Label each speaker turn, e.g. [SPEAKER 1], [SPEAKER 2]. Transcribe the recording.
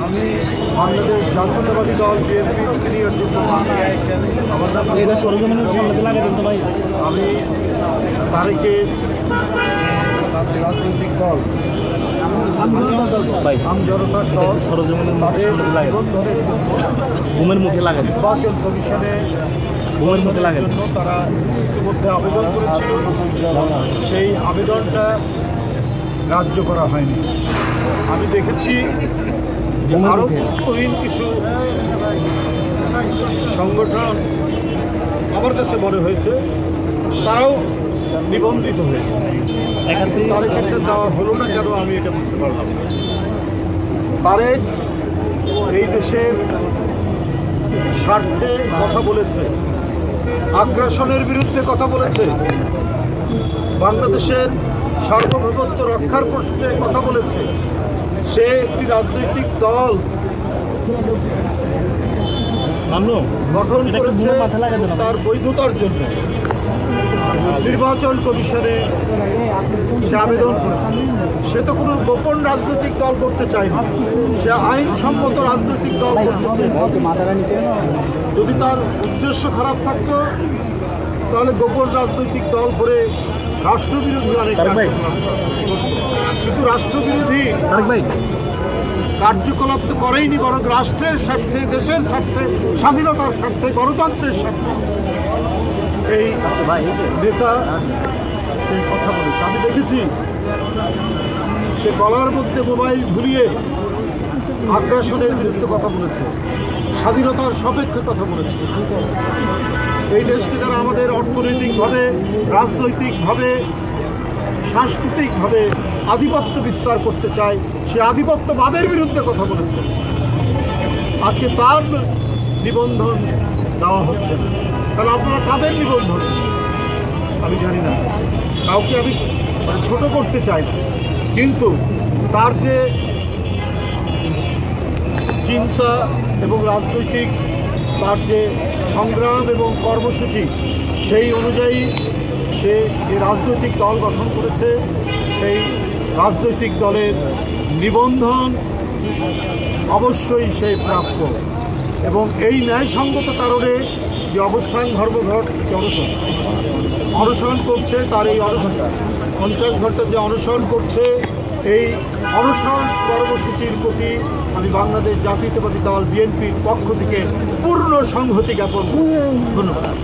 [SPEAKER 1] আমি বাংলাদেশ জাতীয়তাবাদী দল বিএনপির সিনিয়র যুগ্ম আমার নাম আমি তারেকের রাজনৈতিক দল আমজনতার দল
[SPEAKER 2] ঘুমের মুখে লাগে
[SPEAKER 1] নির্বাচন কমিশনে
[SPEAKER 2] ঘুমের মুখে লাগে
[SPEAKER 1] জন্য তারা ইতিমধ্যে আবেদন করেছিল, সেই আবেদনটা গ্রাহ্য করা হয়নি। আমি দেখেছি আরোগ্যহীন কিছু সংগঠন আমার কাছে মনে হয়েছে তারাও নিবন্ধিত হয়েছে, তারেকেরটা দেওয়া হলো না কেন আমি এটা বুঝতে পারলাম না। তারেক এই দেশের স্বার্থে কথা বলেছে, আগ্রাসনের বিরুদ্ধে কথা বলেছে, বাংলাদেশের সার্বভৌমত্ব রক্ষার প্রশ্নে কথা বলেছে। সে একটি রাজনৈতিক দল গঠন করেছে তার বৈধতার জন্য, নির্বাচন কমিশনে সে আবেদন করেছে। সে তো কোনো গোপন রাজনৈতিক দল করতে চায়নি, সে আইনসম্মত রাজনৈতিক দল করতে চেয়েছে। যদি তার উদ্দেশ্য খারাপ থাকতো তাহলে গোপন রাজনৈতিক দল করে রাষ্ট্রবিরোধী অনেক কিন্তু রাষ্ট্রবিরোধী কার্যকলাপ তো করেইনি, বরং রাষ্ট্রের স্বার্থে, দেশের স্বার্থে, স্বাধীনতার স্বার্থে, গণতন্ত্রের স্বার্থে এই নেতা সে কথা বলেছে। আমি দেখেছি সে গলার মধ্যে মোবাইল ঝুলিয়ে আগ্রাসনের বিরুদ্ধে কথা বলেছে, স্বাধীনতার সপক্ষে কথা বলেছে। এই দেশকে যারা আমাদের অর্থনৈতিকভাবে, রাজনৈতিকভাবে, সাংস্কৃতিকভাবে আধিপত্য বিস্তার করতে চায়, সে আধিপত্যবাদের বিরুদ্ধে কথা বলেছে। আজকে তার নিবন্ধন দেওয়া হচ্ছে না, তাহলে আপনারা কাদের নিবন্ধন? আমি জানি না, কাউকে আমি ছোট করতে চাই না, কিন্তু তার যে চিন্তা এবং রাজনৈতিক তার যে সংগ্রাম এবং কর্মসূচি, সেই অনুযায়ী সে যে রাজনৈতিক দল গঠন করেছে, সেই রাজনৈতিক দলের নিবন্ধন অবশ্যই সে প্রাপ্য। এবং এই ন্যায়সঙ্গত কারণে যে অবস্থান ধর্মঘট অনশন করছে, তার এই অনশনটা 50 ঘন্টার যে অনশন করছে, এই অনশন কর্মসূচির প্রতি আমি বাংলাদেশ জাতীয়তাবাদী দল বিএনপির পক্ষ থেকে পূর্ণ সংহতি জ্ঞাপন করি। ধন্যবাদ।